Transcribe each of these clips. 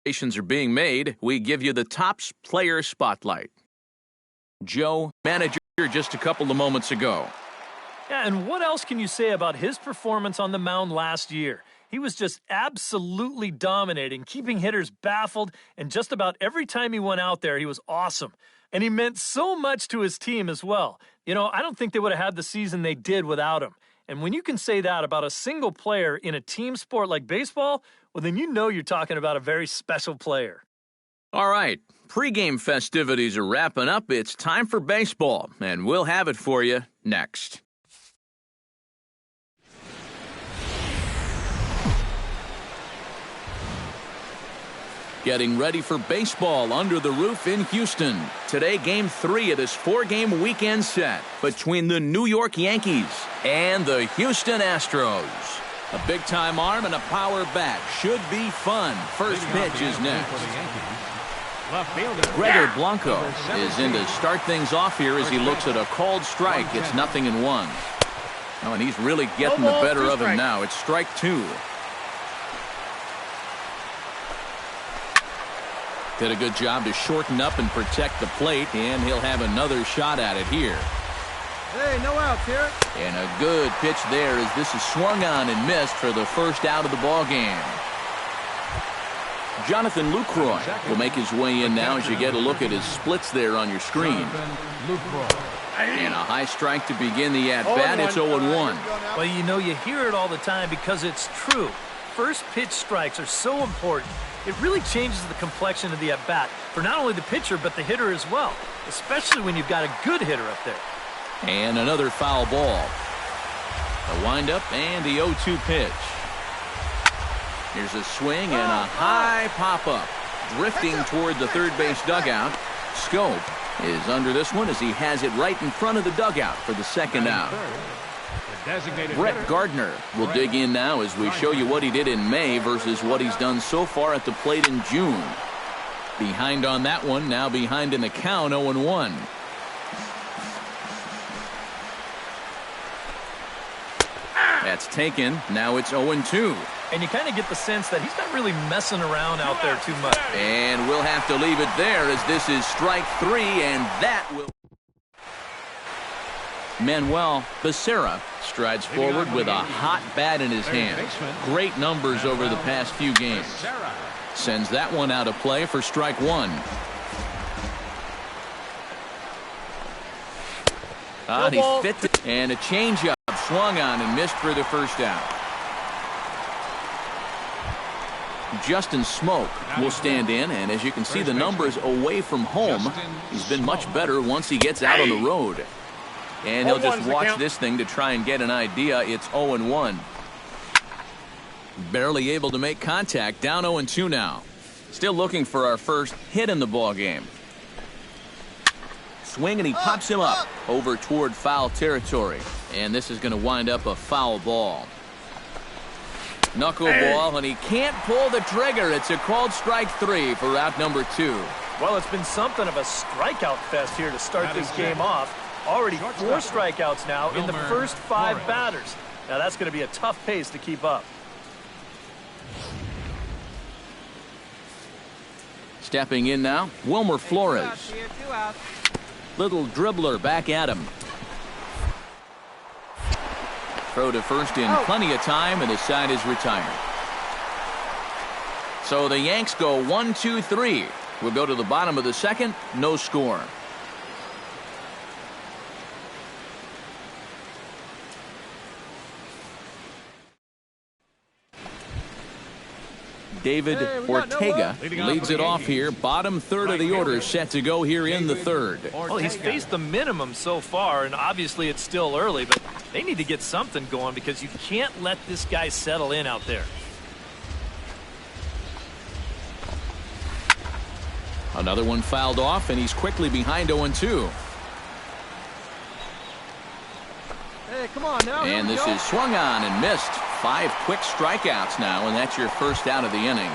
Are being made, we give you the Topps Player Spotlight. Joe, manager just a couple of moments ago. Yeah, and what else can you say about his performance on the mound last year? He was just absolutely dominating, keeping hitters baffled, and just about every time he went out there, he was awesome. And he meant so much to his team as well. You know, I don't think they would have had the season they did without him. And when you can say that about a single player in a team sport like baseball, well, then you know you're talking about a very special player. All right, pregame festivities are wrapping up. It's time for baseball, and we'll have it for you next. Getting ready for baseball under the roof in Houston. Today, Game 3 of this 4-game weekend set between the New York Yankees and the Houston Astros. A big-time arm and a power bat. Should be fun. First pitch is next. Gregor Blanco is in to start things off here as he looks at a called strike. It's 0-1. Oh, and he's really getting the better of him now. It's strike 2. Did a good job to shorten up and protect the plate, and he'll have another shot at it here. Hey, no outs here. And a good pitch there as this is swung on and missed for the first out of the ball game. Jonathan Lucroy will make his way in now as you get a look at his splits there on your screen. And a high strike to begin the at-bat. It's 0-1. Well, you know, you hear it all the time because it's true. First pitch strikes are so important. It really changes the complexion of the at-bat for not only the pitcher but the hitter as well, especially when you've got a good hitter up there. And another foul ball. The windup and the 0-2 pitch. Here's a swing and a high pop-up. Drifting toward the third base dugout. Scope is under this one as he has it right in front of the dugout for the second out. Brett Gardner will dig in now as we show you what he did in May versus what he's done so far at the plate in June. Behind on that one, now behind in the count, 0-1. That's taken. Now it's 0-2. And you kind of get the sense that he's not really messing around out there too much. And we'll have to leave it there as this is strike 3, and that will... Manuel Becerra strides forward with a hot bat in his hand. Great numbers over the past few games. Sends that one out of play for strike 1. He fit it. And a changeup swung on and missed for the first out. Justin Smoke will stand in, and as you can see the numbers away from home, he's been much better once he gets out on the road. And he'll just watch this thing to try and get an idea. It's 0-1. Barely able to make contact. Down 0-2 now. Still looking for our first hit in the ball game. Swing, and he pops him up over toward foul territory. And this is going to wind up a foul ball. Knuckleball, and he can't pull the trigger. It's a called strike 3 for out number 2. Well, it's been something of a strikeout fest here to start this game off. Already 4 strikeouts now in the first 5 batters. Now that's going to be a tough pace to keep up. Stepping in now, Wilmer Flores. Little dribbler back at him. Throw to first in plenty of time, and the side is retired. So the Yanks go 1-2-3. We'll go to the bottom of the second. No score. David Ortega leads it off here. Bottom third of the order set to go here in the third. Well, he's faced the minimum so far, and obviously it's still early, but they need to get something going because you can't let this guy settle in out there. Another one fouled off, and he's quickly behind 0-2. Hey, come on now. And this is swung on and missed. 5 quick strikeouts now, and that's your first out of the inning.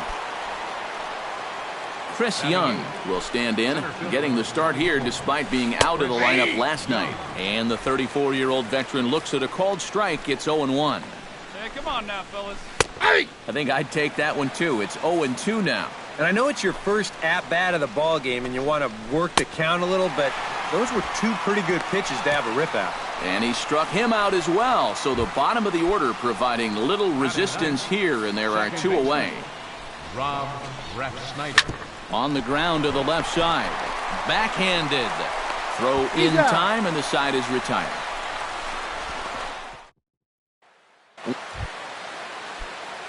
Chris Young will stand in, getting the start here despite being out of the lineup last night. And the 34-year-old veteran looks at a called strike. It's 0-1. Hey, come on now, fellas. I think I'd take that one too. It's 0-2 now. And I know it's your first at-bat of the ball game and you want to work the count a little, but those were two pretty good pitches to have a rip out. And he struck him out as well. So the bottom of the order providing little resistance here, and there are two away. Rob Snyder. On the ground to the left side. Backhanded. Throw in time, and the side is retired.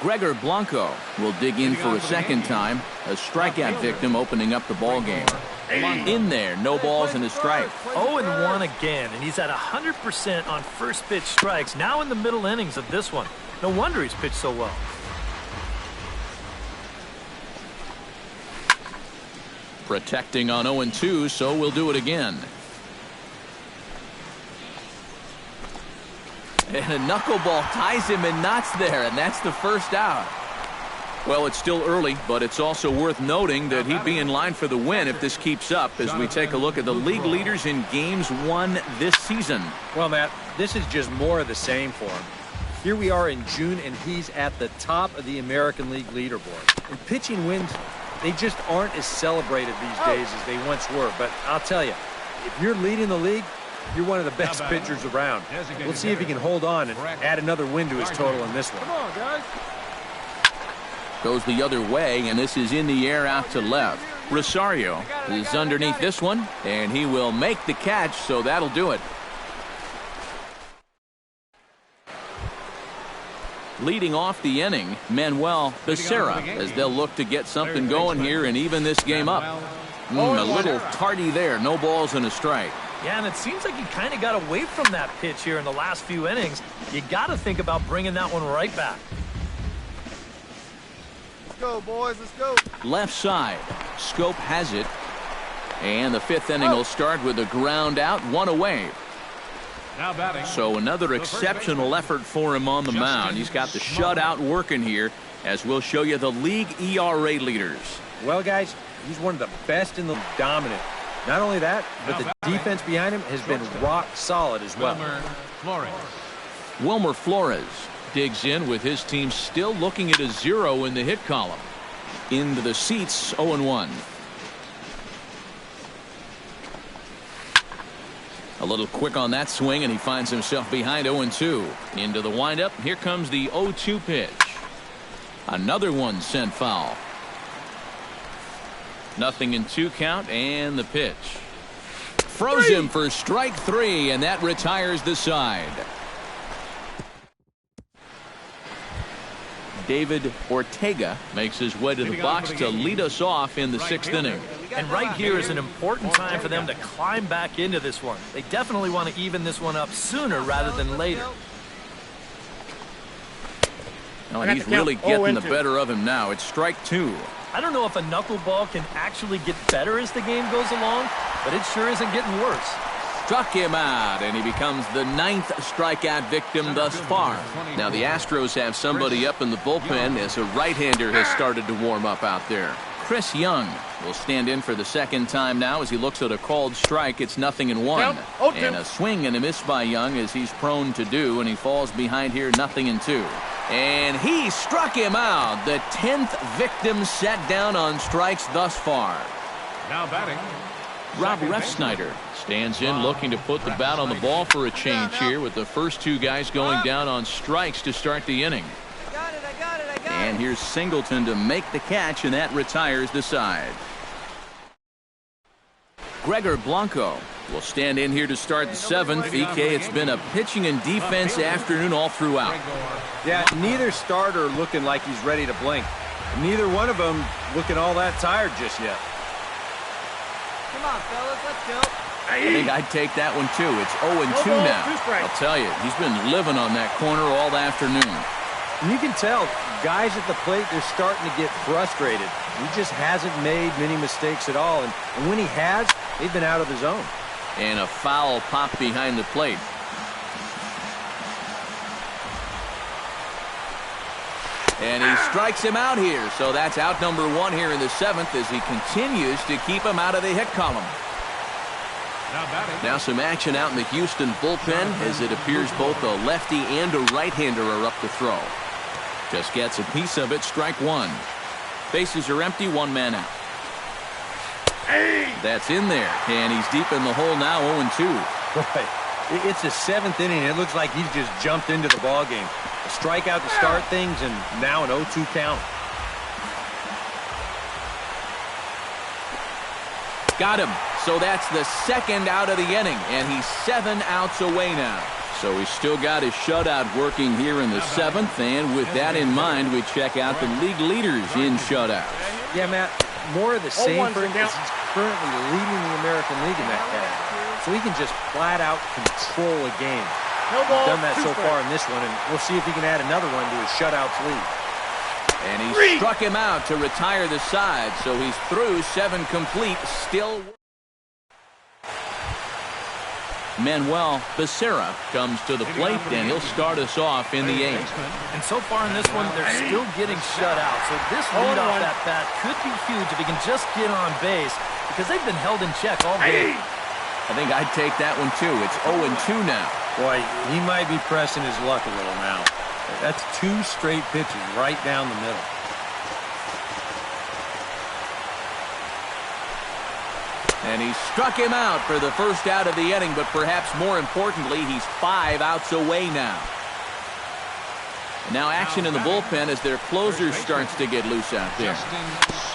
Gregor Blanco will dig in for a second time. A strikeout victim opening up the ball game. In there, no balls and a strike. 0-1 again, and he's at 100% on first pitch strikes, now in the middle innings of this one. No wonder he's pitched so well. Protecting on 0-2, so we'll do it again. And a knuckleball ties him in knots there, and that's the first out. Well, it's still early, but it's also worth noting that he'd be in line for the win if this keeps up as we take a look at the league leaders in games won this season. Well, Matt, this is just more of the same for him. Here we are in June, and he's at the top of the American League leaderboard. And pitching wins, they just aren't as celebrated these days as they once were. But I'll tell you, if you're leading the league, you're one of the best pitchers around. We'll see if he can hold on and add another win to his total in this one. Come on, guys. Goes the other way, and this is in the air out to left. Rosario is underneath this one, and he will make the catch, so that'll do it. Leading off the inning, Manuel Becerra, as they'll look to get something going here and even this game up. A little tardy there, no balls and a strike. Yeah, and it seems like he kind of got away from that pitch here in the last few innings. You got to think about bringing that one right back. Let's go, boys. Let's go. Left side. Scope has it. And the fifth inning will start with a ground out, one away. Now batting. So another exceptional effort for him on the mound. He's got the shutout working here, as we'll show you the league ERA leaders. Well, guys, he's one of the best in the dominant. Not only that, but the defense behind him has been rock solid as well. Wilmer Flores digs in with his team still looking at a 0 in the hit column. Into the seats, 0-1. A little quick on that swing, and he finds himself behind 0-2. Into the windup. Here comes the 0-2 pitch. Another one sent foul. 0-2 count, and the pitch. Froze him for strike 3, and that retires the side. David Ortega makes his way to the box to lead us off in the 6th inning. And right here is an important time for them to climb back into this one. They definitely want to even this one up sooner rather than later. Oh, he's really getting the better of him now. It's strike 2. I don't know if a knuckleball can actually get better as the game goes along, but it sure isn't getting worse. Struck him out, and he becomes the 9th strikeout victim thus far. Now the Astros have somebody up in the bullpen as a right-hander has started to warm up out there. Chris Young will stand in for the second time now as he looks at a called strike. It's 0-1. And a swing and a miss by Young, as he's prone to do, and he falls behind here 0-2. And he struck him out. The 10th victim set down on strikes thus far. Now batting. Rob Refsnyder stands in looking to put the bat on the ball for a change here, with the first two guys going down on strikes to start the inning. I got it. And here's Singleton to make the catch, and that retires the side. Gregor Blanco will stand in here to start the 7th. EK, it's been a pitching and defense afternoon all throughout. Yeah, neither starter looking like he's ready to blink. Neither one of them looking all that tired just yet. Come on, fellas. Let's go. I think I'd take that one too. It's 0-2 now. I'll tell you, he's been living on that corner all afternoon. And you can tell, guys at the plate, they're starting to get frustrated. He just hasn't made many mistakes at all. And when he has, they've been out of the zone. And a foul pop behind the plate. And he strikes him out here. So that's out number 1 here in the 7th as he continues to keep him out of the hit column. Now some action out in the Houston bullpen, as it appears both a lefty and a right-hander are up to throw. Just gets a piece of it, strike 1. Bases are empty, one man out. That's in there, and he's deep in the hole now, 0-2. Right. It's the 7th inning. It looks like he's just jumped into the ball game. A strikeout to start things, and now an 0-2 count. Got him. So that's the 2nd out of the inning, and he's 7 outs away now. So he's still got his shutout working here in the 7th, and with that in mind, we check out the league leaders in shutouts. Yeah, Matt, more of the same for him because he's currently leading the American League in that category. So he can just flat-out control a game. He's done that so far in this one, and we'll see if he can add another one to his shutouts lead. And he struck him out to retire the side, so he's through 7 complete, still. Manuel Becerra comes to the plate, and he'll start us off in the 8th. And so far in this one, they're still getting shut out. So this leadoff at bat could be huge if he can just get on base, because they've been held in check all game. I think I'd take that one, too. It's 0-2 now. Boy, he might be pressing his luck a little now. That's 2 straight pitches right down the middle. And he struck him out for the 1st out of the inning, but perhaps more importantly, he's 5 outs away now. And now action in the bullpen as their closer starts to get loose out there.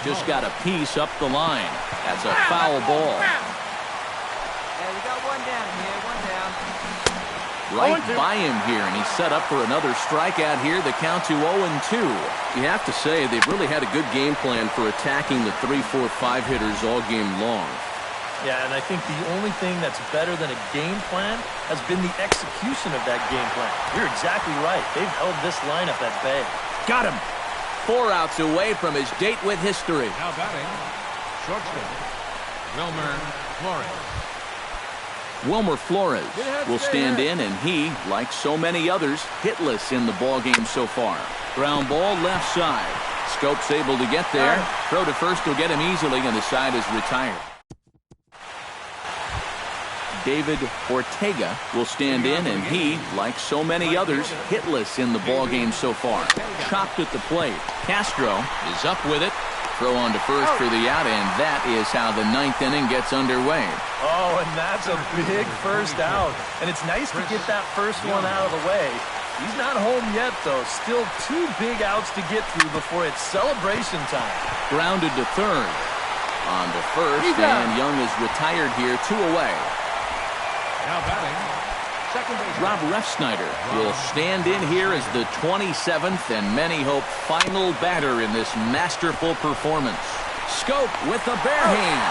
Just got a piece up the line. That's a foul ball. Hey, we got one down here, one down. Right by him here, and he's set up for another strikeout here. The count to 0-2. You have to say they've really had a good game plan for attacking the 3, 4, 5 hitters all game long. Yeah, and I think the only thing that's better than a game plan has been the execution of that game plan. You're exactly right. They've held this lineup at bay. Got him. 4 outs away from his date with history. Now batting, shortstop, Wilmer Flores. Wilmer Flores will stand in, and he, like so many others, hitless in the ballgame so far. Ground ball left side. Scope's able to get there. Throw to first will get him easily, and the side is retired. David Ortega will stand in, and he, like so many others, hitless in the ballgame so far. Chopped at the plate. Castro is up with it. Throw on to first for the out, and that is how the 9th inning gets underway. Oh, and that's a big first out. And it's nice to get that first one out of the way. He's not home yet, though. Still 2 big outs to get through before it's celebration time. Grounded to third. On to first, and Young is retired here, 2 away. Now batting, second base. Rob Refsnyder will stand in here as the 27th and many hope final batter in this masterful performance. Scope with the bare hand.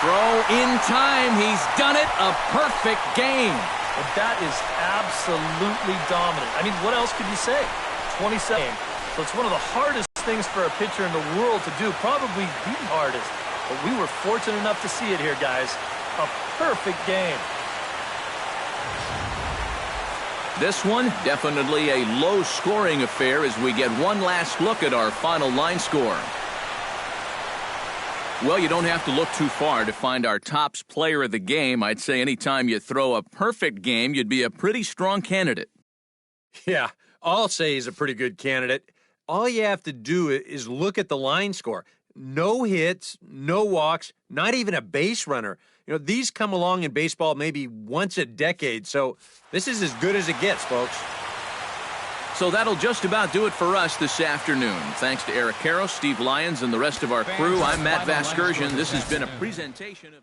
Throw in time. He's done it. A perfect game. Well, that is absolutely dominant. I mean, what else could you say? 27. So it's one of the hardest things for a pitcher in the world to do. Probably the hardest. But we were fortunate enough to see it here, guys. A perfect game. This one, definitely a low-scoring affair as we get one last look at our final line score. Well, you don't have to look too far to find our tops player of the game. I'd say anytime you throw a perfect game, you'd be a pretty strong candidate. Yeah, I'll say he's a pretty good candidate. All you have to do is look at the line score. No hits, no walks, not even a base runner. You know, these come along in baseball maybe once a decade, so this is as good as it gets, folks. So that'll just about do it for us this afternoon. Thanks to Eric Karros, Steve Lyons, and the rest of our crew. I'm Matt Vasgersian. This has been a presentation of...